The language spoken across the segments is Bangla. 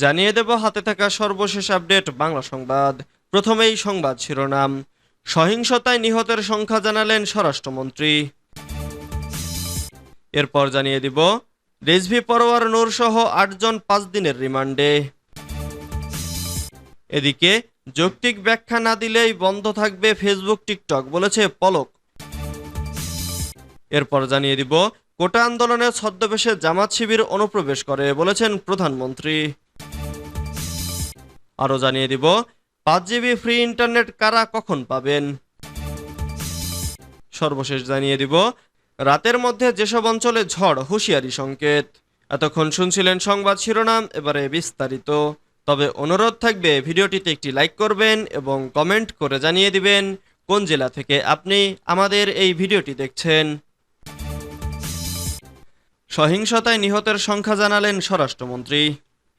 জানিয়ে দেব হাতে থাকা সর্বশেষ আপডেট বাংলা সংবাদ। প্রথমেই সংবাদ শিরোনাম। সহিংসতায় নিহতের সংখ্যা জানালেন স্বরাষ্ট্রমন্ত্রী। এরপর জানিয়ে দিব রেজভি পরোয়ার নূর সহ ৮ জন ৫ দিনের রিমান্ডে। এদিকে যৌক্তিক ব্যাখ্যা না দিলেই বন্ধ থাকবে ফেসবুক টিকটক, বলেছে পলক। এরপর জানিয়ে দিব কোটা আন্দোলনে ছদ্মবেশে জামাত শিবির অনুপ্রবেশ করে, বলেছেন প্রধানমন্ত্রী। আরও জানিয়ে দিব 5 জিবি ফ্রি ইন্টারনেট কারা কখন পাবেন। সর্বশেষ জানিয়ে দিব রাতের মধ্যে যেসব অঞ্চলে ঝড়, হুঁশিয়ারি সংকেত। এতক্ষণ শুনছিলেন সংবাদ শিরোনাম, এবারে বিস্তারিত। তবে অনুরোধ থাকবে ভিডিওটিতে একটি লাইক করবেন এবং কমেন্ট করে জানিয়ে দিবেন কোন জেলা থেকে আপনি আমাদের এই ভিডিওটি দেখছেন। সহিংসতায় নিহতের সংখ্যা জানালেন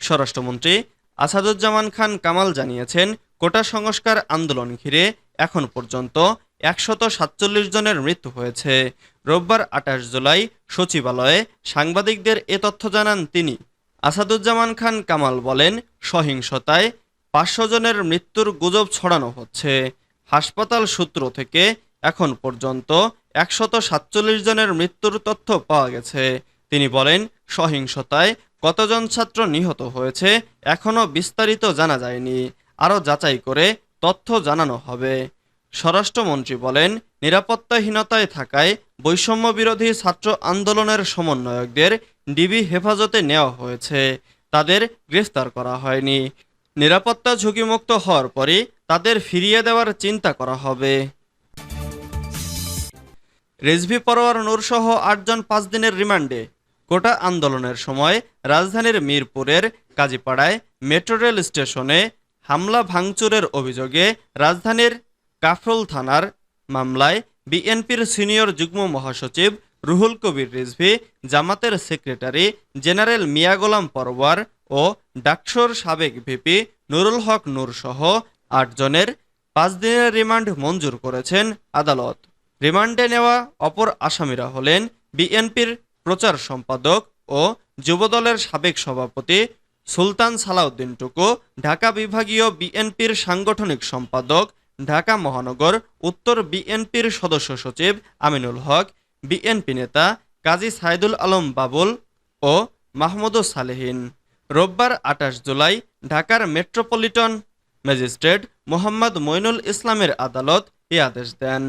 স্বরাষ্ট্রমন্ত্রী আসাদুজ্জামান খান কামাল জানিয়েছেন, কোটা সংস্কার আন্দোলন ঘিরে এখন পর্যন্ত ১৪৭ জনের মৃত্যু হয়েছে। রোববার ২৮ জুলাই সচিবালয়ে সাংবাদিকদের এ তথ্য জানান তিনি। আসাদুজ্জামান খান কামাল বলেন, সহিংসতায় ৫০০ জনের মৃত্যুর গুজব ছড়ানো হচ্ছে। হাসপাতাল সূত্র থেকে এখন পর্যন্ত ১৪৭ জনের মৃত্যুর তথ্য পাওয়া গেছে। তিনি বলেন, সহিংসতায় কতজন ছাত্র নিহত হয়েছে এখনও বিস্তারিত জানা যায়নি, আরও যাচাই করে তথ্য জানানো হবে। স্বরাষ্ট্রমন্ত্রী বলেন, নিরাপত্তাহীনতায় থাকায় বৈষম্য বিরোধী ছাত্র আন্দোলনের সমন্বয়কদের ডিবি হেফাজতে নেওয়া হয়েছে, তাদের গ্রেফতার করা হয়নি। নিরাপত্তা ঝুঁকিমুক্ত হওয়ার পরই তাদের ফিরিয়ে দেওয়ার চিন্তা করা হবে। রেজভি পরোয়ার নূর সহ ৮ জন ৫ দিনের রিমান্ডে। কোটা আন্দোলনের সময় রাজধানীর মিরপুরের কাজীপাড়ায় মেট্রো রেল স্টেশনে হামলা ভাঙচুরের অভিযোগে রাজধানীর কাফরুল থানার মামলায় বিএনপির সিনিয়র যুগ্ম মহাসচিব রুহুল কবির রিজভী, জামাতের সেক্রেটারি জেনারেল মিয়া গোলাম পরোয়ার ও ডাকসুর সাবেক ভিপি নুরুল হক নূর সহ ৮ জনের ৫ দিনের রিমান্ড মঞ্জুর করেছেন আদালত। রিমান্ডে নেওয়া অপর আসামিরা হলেন বিএনপির প্রচার সম্পাদক ও যুবদলের সাবেক সভাপতি সুলতান সালাউদ্দিন টুকু, ঢাকা বিভাগীয় বিএনপির সাংগঠনিক সম্পাদক, ঢাকা মহানগর উত্তর বিএনপির সদস্য সচিব আমিনুল হক, বিএনপি নেতা কাজী সাইদুল আলম বাবুল ও মাহমুদুস সালেহীন। রোববার ২৮ জুলাই ঢাকার মেট্রোপলিটন ম্যাজিস্ট্রেট মোহাম্মদ মইনুল ইসলামের আদালত এ আদেশ দেন।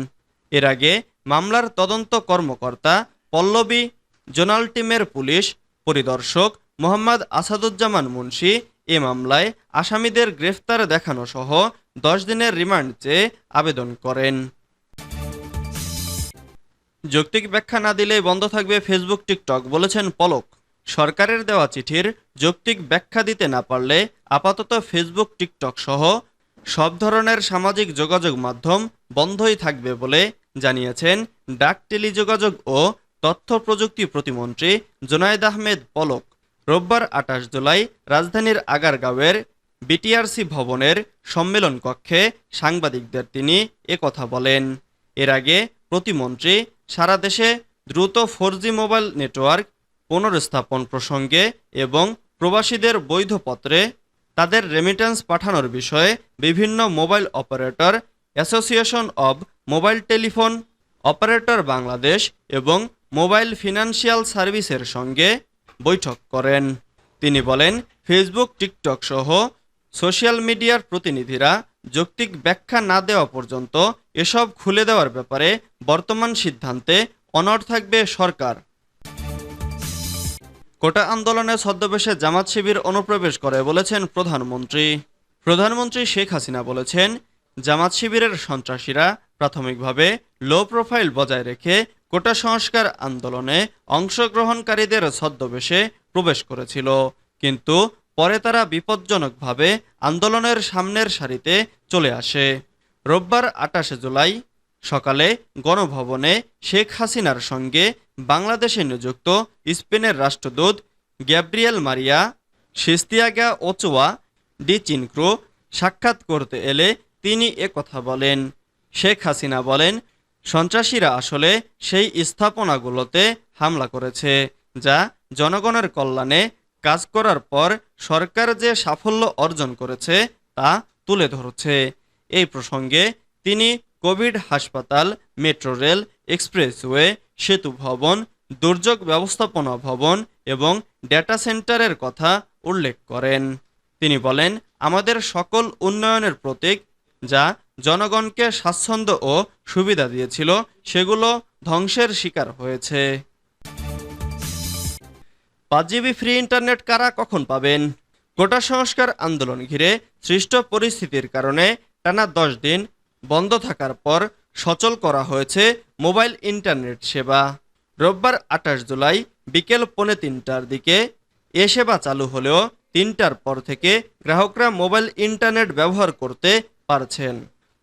এর আগে মামলার তদন্ত কর্মকর্তা পল্লবী জোনাল টিমের পুলিশ পরিদর্শক মোহাম্মদ আসাদুজ্জামান মুন্সি এ মামলায় আসামিদের গ্রেফতার দেখানো সহ ১০ দিনের রিমান্ড চেয়ে আবেদন করেন। যৌক্তিক ব্যাখ্যা না দিলেই বন্ধ থাকবে ফেসবুক টিকটক, বলেছেন পলক। সরকারের দেওয়া চিঠির যৌক্তিক ব্যাখ্যা দিতে না পারলে আপাতত ফেসবুক টিকটক সহ সব ধরনের সামাজিক যোগাযোগ মাধ্যম বন্ধই থাকবে বলে জানিয়েছেন ডাক, টেলিযোগাযোগ ও তথ্য প্রযুক্তি প্রতিমন্ত্রী জুনায়েদ আহমেদ পলক। রোববার ২৮ জুলাই রাজধানীর আগারগাঁওয়ের বিটিআরসি ভবনের সম্মেলন কক্ষে সাংবাদিকদের তিনি একথা বলেন। এর আগে প্রতিমন্ত্রী সারা দেশে দ্রুত 4G মোবাইল নেটওয়ার্ক পুনরস্থাপন প্রসঙ্গে এবং প্রবাসীদের বৈধ পত্রে তাদের রেমিটেন্স পাঠানোর বিষয়ে বিভিন্ন mobile operator association of mobile telephone operator Bangladesh এবং মোবাইল ফিনান্সিয়াল সার্ভিসের সঙ্গে বৈঠক করেন। তিনি বলেন, ফেসবুক, টিকটক সহ সোশ্যাল মিডিয়ার প্রতিনিধিরা যৌক্তিক ব্যাখ্যা না দেওয়া পর্যন্ত এসব খুলে দেওয়ার ব্যাপারে বর্তমান সিদ্ধান্তে অনড় থাকবে সরকার। কোটা আন্দোলনে ছদ্মবেশে জামাত শিবির অনুপ্রবেশ করে, বলেছেন প্রধানমন্ত্রী শেখ হাসিনা বলেছেন, জামাত শিবিরের সন্ত্রাসীরা প্রাথমিকভাবে লো প্রোফাইল বজায় রেখে কোটা সংস্কার আন্দোলনে অংশগ্রহণকারীদের ছদ্মবেশে প্রবেশ করেছিল, কিন্তু পরে তারা বিপজ্জনকভাবে আন্দোলনের সামনের সারিতে চলে আসে। রোববার ২৮ জুলাই সকালে গণভবনে শেখ হাসিনার সঙ্গে বাংলাদেশে নিযুক্ত স্পেনের রাষ্ট্রদূত Gabriel Maria Sistiaga Ochoa de Chinchetru সাক্ষাৎ করতে এলে তিনি একথা বলেন। শেখ হাসিনা বলেন, সন্ত্রাসীরা আসলে সেই স্থাপনাগুলোতে হামলা করেছে যা জনগণের কল্যাণে কাজ করার পর সরকার যে সাফল্য অর্জন করেছে তা তুলে ধরছে। এই প্রসঙ্গে তিনি কোভিড হাসপাতাল, মেট্রো রেল, এক্সপ্রেসওয়ে, সেতু ভবন, দুর্যোগ ব্যবস্থাপনা ভবন এবং ডেটা সেন্টারের কথা উল্লেখ করেন। তিনি বলেন, আমাদের সকল উন্নয়নের প্রতীক যা জনগণকে স্বাচ্ছন্দ্য ও সুবিধা দিয়েছিল সেগুলো ধ্বংসের শিকার হয়েছে। 5GB ফ্রি ইন্টারনেট কারা কখন পাবেন? কোটা সংস্কার আন্দোলন ঘিরে সৃষ্ট পরিস্থিতির কারণে টানা 10 দিন বন্ধ থাকার পর সচল করা হয়েছে মোবাইল ইন্টারনেট সেবা। রোববার 28 জুলাই বিকেল 3:45টার দিকে এ সেবা চালু হলেও 3টার পর থেকে গ্রাহকরা মোবাইল ইন্টারনেট ব্যবহার করতে পারছেন।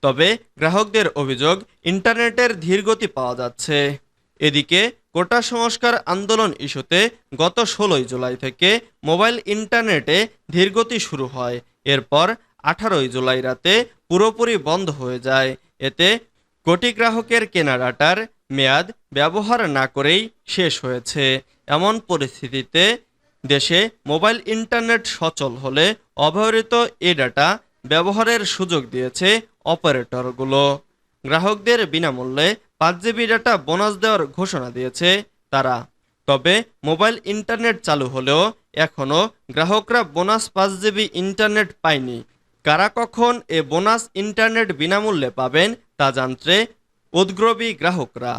তবে গ্রাহকদের অভিযোগ, ইন্টারনেটের ধীরগতি পাওয়া যাচ্ছে। এদিকে কোটা সংস্কার আন্দোলন ইস্যুতে গত 16 জুলাই থেকে মোবাইল ইন্টারনেটে ধীরগতি শুরু হয়। এরপর 18 জুলাই রাতে পুরোপুরি বন্ধ হয়ে যায়। এতে কোটি গ্রাহকের কেনা ডাটার মেয়াদ ব্যবহার না করেই শেষ হয়েছে। এমন পরিস্থিতিতে দেশে মোবাইল ইন্টারনেট সচল হলে অব্যবহৃত এ ডাটা ব্যবহারের সুযোগ দিয়েছে অপারেটরগুলো। গ্রাহকদের বিনামূল্যে 5GB ডাটা বোনাস দেওয়ার ঘোষণা দিয়েছে তারা। তবে মোবাইল ইন্টারনেট চালু হলেও এখনও গ্রাহকরা বোনাস 5GB ইন্টারনেট পায়নি। কারা কখন এ বোনাস ইন্টারনেট বিনামূল্যে পাবেন তা জানতে উদ্গ্রবী গ্রাহকরা।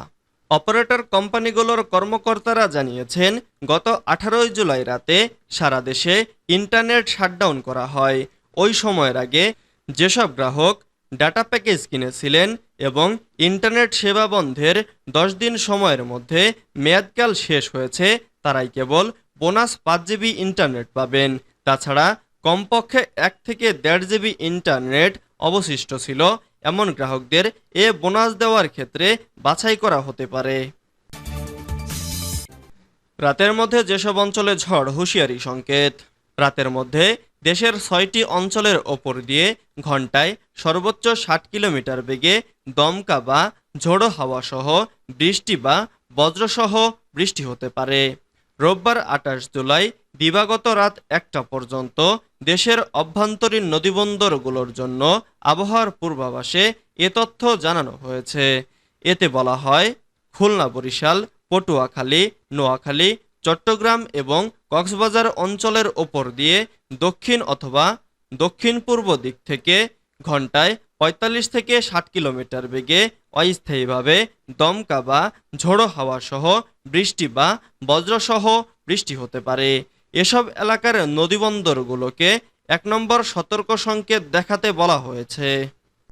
অপারেটর কোম্পানিগুলোর কর্মকর্তারা জানিয়েছেন, গত 18 জুলাই রাতে সারা দেশে ইন্টারনেট শাটডাউন করা হয়। ওই সময়ের আগে যেসব গ্রাহক ডাটা প্যাকেজ কিনেছিলেন এবং ইন্টারনেট সেবা বন্ধের 10 দিন সময়ের মধ্যে মেয়াদকাল শেষ হয়েছে, তারাই কেবল বোনাস 5GB ইন্টারনেট পাবেন। তাছাড়া কমপক্ষে 1 থেকে 1.5GB ইন্টারনেট অবশিষ্ট ছিল এমন গ্রাহকদের এ বোনাস দেওয়ার ক্ষেত্রে বাছাই করা হতে পারে। রাতের মধ্যে যেসব অঞ্চলে ঝড়, হুঁশিয়ারি সংকেত। রাতের মধ্যে দেশের 6টি অঞ্চলের ওপর দিয়ে ঘন্টায় সর্বোচ্চ 60 কিলোমিটার বেগে দমকা বা ঝোড়ো হাওয়া সহ বৃষ্টি বা বজ্রসহ বৃষ্টি হতে পারে। রোববার 28 জুলাই দিবাগত রাত 1টা পর্যন্ত দেশের অভ্যন্তরীণ নদীবন্দরগুলোর জন্য আবহাওয়ার পূর্বাভাসে এ তথ্য জানানো হয়েছে। এতে বলা হয়, খুলনা, বরিশাল, পটুয়াখালী, নোয়াখালী, চট্টগ্রাম এবং কক্সবাজার অঞ্চলের ওপর দিয়ে দক্ষিণ অথবা দক্ষিণ পূর্ব দিক থেকে ঘন্টায় 45 থেকে 60 কিলোমিটার বেগে অস্থায়ীভাবে দমকা বা ঝোড়ো হাওয়া সহ বৃষ্টি বা বজ্রসহ বৃষ্টি হতে পারে। এসব এলাকার নদীবন্দরগুলোকে 1 নম্বর সতর্ক সংকেত দেখাতে বলা হয়েছে।